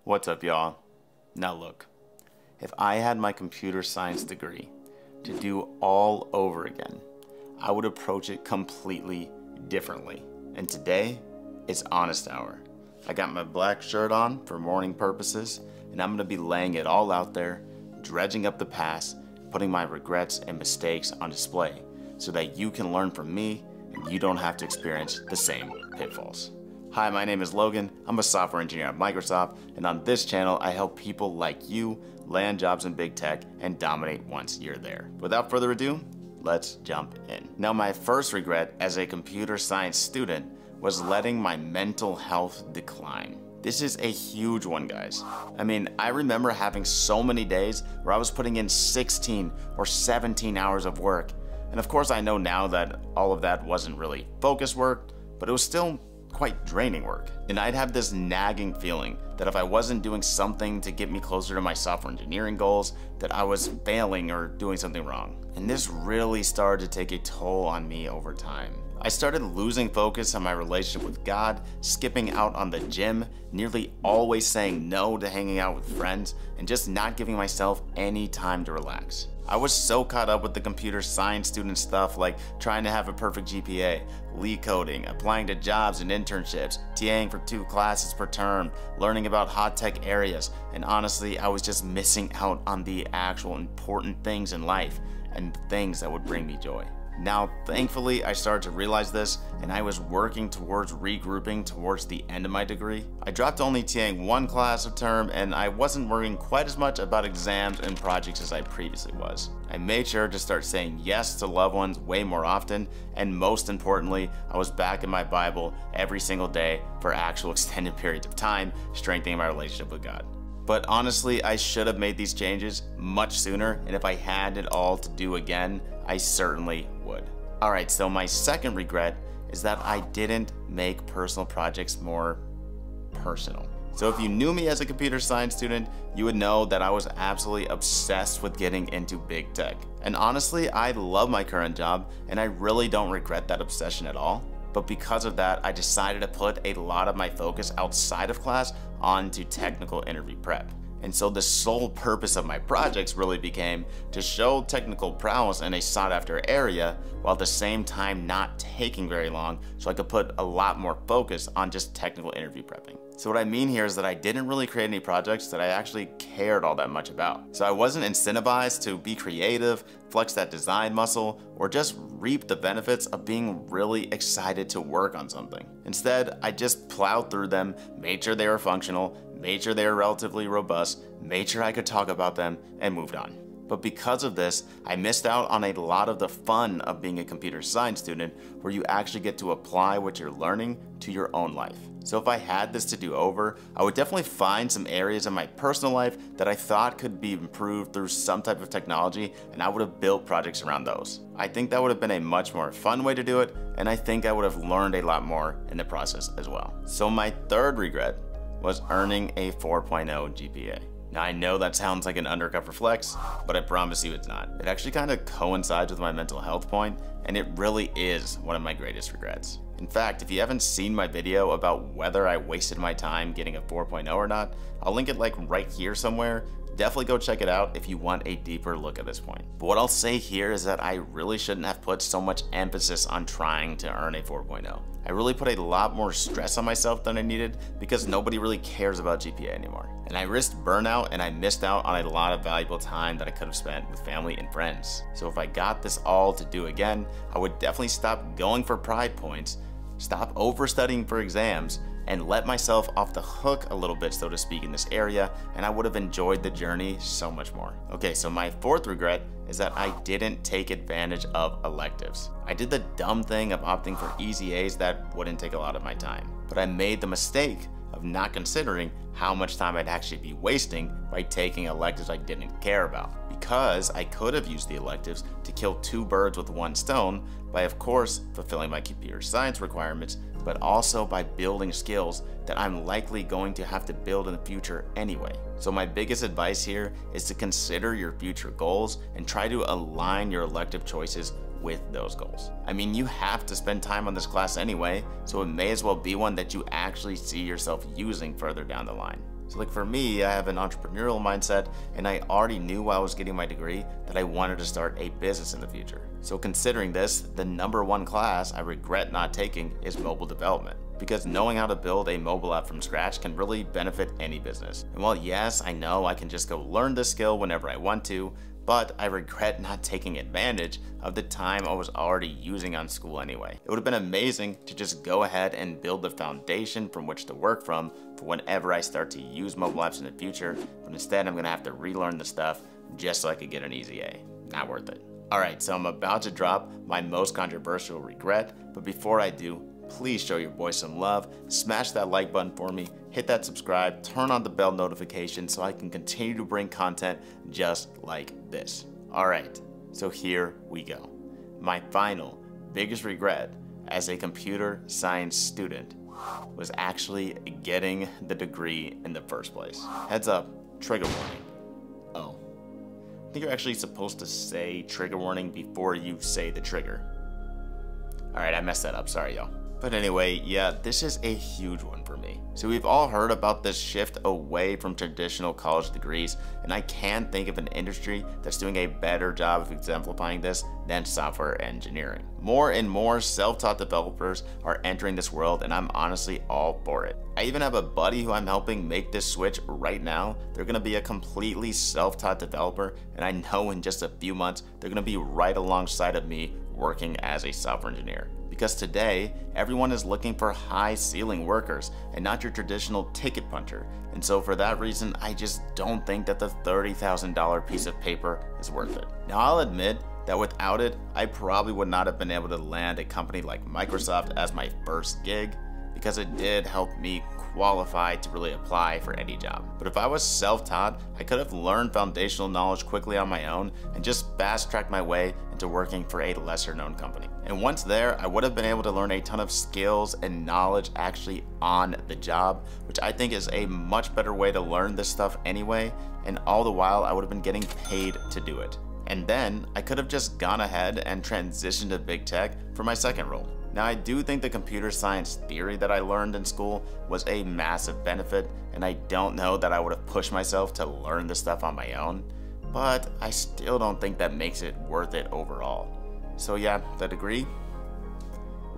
What's up, y'all? Now look, if I had my computer science degree to do all over again, I would approach it completely differently. And today, it's honest hour. I got my black shirt on for morning purposes, and I'm gonna be laying it all out there, dredging up the past, putting my regrets and mistakes on display so that you can learn from me and you don't have to experience the same pitfalls. Hi, my name is Logan. I'm a software engineer at Microsoft, and on this channel, I help people like you land jobs in big tech and dominate once you're there. Without further ado, let's jump in. Now, my first regret as a computer science student was letting my mental health decline. This is a huge one, guys. I mean, I remember having so many days where I was putting in 16 or 17 hours of work. And of course, I know now that all of that wasn't really focus work, but it was still quite draining work. And I'd have this nagging feeling that if I wasn't doing something to get me closer to my software engineering goals, that I was failing or doing something wrong. And this really started to take a toll on me over time. I started losing focus on my relationship with God, skipping out on the gym, nearly always saying no to hanging out with friends, and just not giving myself any time to relax. I was so caught up with the computer science student stuff like trying to have a perfect GPA, lead coding, applying to jobs and internships, TAing for 2 classes per term, learning about hot tech areas, and honestly, I was just missing out on the actual important things in life and the things that would bring me joy. Now, thankfully, I started to realize this, and I was working towards regrouping towards the end of my degree. I dropped only TAing 1 class a term, and I wasn't worrying quite as much about exams and projects as I previously was. I made sure to start saying yes to loved ones way more often, and most importantly, I was back in my Bible every single day for actual extended periods of time, strengthening my relationship with God. But honestly, I should have made these changes much sooner, and if I had it all to do again, I certainly would. Alright, so my second regret is that I didn't make personal projects more personal. So if you knew me as a computer science student, you would know that I was absolutely obsessed with getting into big tech. And honestly, I love my current job, and I really don't regret that obsession at all. But because of that, I decided to put a lot of my focus outside of class onto technical interview prep. And so the sole purpose of my projects really became to show technical prowess in a sought after area, while at the same time not taking very long, so I could put a lot more focus on just technical interview prepping. So what I mean here is that I didn't really create any projects that I actually cared all that much about. So I wasn't incentivized to be creative, flex that design muscle, or just reap the benefits of being really excited to work on something. Instead, I just plowed through them, made sure they were functional, made sure they were relatively robust, made sure I could talk about them, and moved on. But because of this, I missed out on a lot of the fun of being a computer science student, where you actually get to apply what you're learning to your own life. So if I had this to do over, I would definitely find some areas in my personal life that I thought could be improved through some type of technology, and I would have built projects around those. I think that would have been a much more fun way to do it, and I think I would have learned a lot more in the process as well. So my third regret was earning a 4.0 GPA. Now, I know that sounds like an undercover flex, but I promise you it's not. It actually kind of coincides with my mental health point, and it really is one of my greatest regrets. In fact, if you haven't seen my video about whether I wasted my time getting a 4.0 or not, I'll link it like right here somewhere. Definitely go check it out if you want a deeper look at this point. But what I'll say here is that I really shouldn't have put so much emphasis on trying to earn a 4.0. I really put a lot more stress on myself than I needed because nobody really cares about GPA anymore. And I risked burnout, and I missed out on a lot of valuable time that I could have spent with family and friends. So if I got this all to do again, I would definitely stop going for pride points, stop overstudying for exams, and let myself off the hook a little bit, so to speak, in this area, and I would have enjoyed the journey so much more. Okay, so my fourth regret is that I didn't take advantage of electives. I did the dumb thing of opting for easy A's that wouldn't take a lot of my time, but I made the mistake of not considering how much time I'd actually be wasting by taking electives I didn't care about. Because I could have used the electives to kill 2 birds with 1 stone by, of course, fulfilling my computer science requirements, but also by building skills that I'm likely going to have to build in the future anyway. So my biggest advice here is to consider your future goals and try to align your elective choices with those goals. I mean, you have to spend time on this class anyway, so it may as well be one that you actually see yourself using further down the line. So like for me, I have an entrepreneurial mindset, and I already knew while I was getting my degree that I wanted to start a business in the future. So considering this, the #1 class I regret not taking is mobile development, because knowing how to build a mobile app from scratch can really benefit any business. And while yes, I know I can just go learn this skill whenever I want to, but I regret not taking advantage of the time I was already using on school anyway. It would have been amazing to just go ahead and build the foundation from which to work from for whenever I start to use mobile apps in the future, but instead I'm gonna have to relearn the stuff just so I could get an easy A. Not worth it. Alright, so I'm about to drop my most controversial regret, but before I do, please show your boy some love, smash that like button for me, hit that subscribe, turn on the bell notification so I can continue to bring content just like this. Alright, so here we go. My final, biggest regret as a computer science student was actually getting the degree in the first place. Heads up, trigger warning. Oh, I think you're actually supposed to say trigger warning before you say the trigger. Alright, I messed that up, sorry y'all. But anyway, yeah, this is a huge one for me. So we've all heard about this shift away from traditional college degrees, and I can't think of an industry that's doing a better job of exemplifying this than software engineering. More and more self-taught developers are entering this world, and I'm honestly all for it. I even have a buddy who I'm helping make this switch right now. They're gonna be a completely self-taught developer, and I know in just a few months, they're gonna be right alongside of me working as a software engineer. Because today, everyone is looking for high ceiling workers and not your traditional ticket puncher. And so for that reason, I just don't think that the $30,000 piece of paper is worth it. Now I'll admit that without it, I probably would not have been able to land a company like Microsoft as my first gig, because it did help me qualify to really apply for any job. But if I was self-taught, I could have learned foundational knowledge quickly on my own and just fast-tracked my way into working for a lesser-known company. And once there, I would have been able to learn a ton of skills and knowledge actually on the job, which I think is a much better way to learn this stuff anyway, and all the while I would have been getting paid to do it. And then I could have just gone ahead and transitioned to big tech for my second role. Now I do think the computer science theory that I learned in school was a massive benefit, and I don't know that I would have pushed myself to learn this stuff on my own, but I still don't think that makes it worth it overall. So yeah, the degree,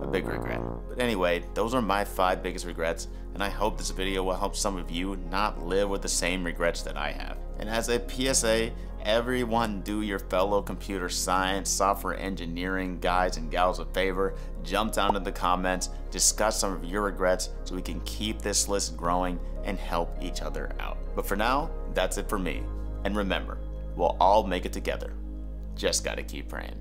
a big regret. But anyway, those are my 5 biggest regrets, and I hope this video will help some of you not live with the same regrets that I have. And as a PSA, everyone do your fellow computer science, software engineering guys and gals a favor. Jump down in the comments, discuss some of your regrets so we can keep this list growing and help each other out. But for now, that's it for me. And remember, we'll all make it together. Just gotta keep praying.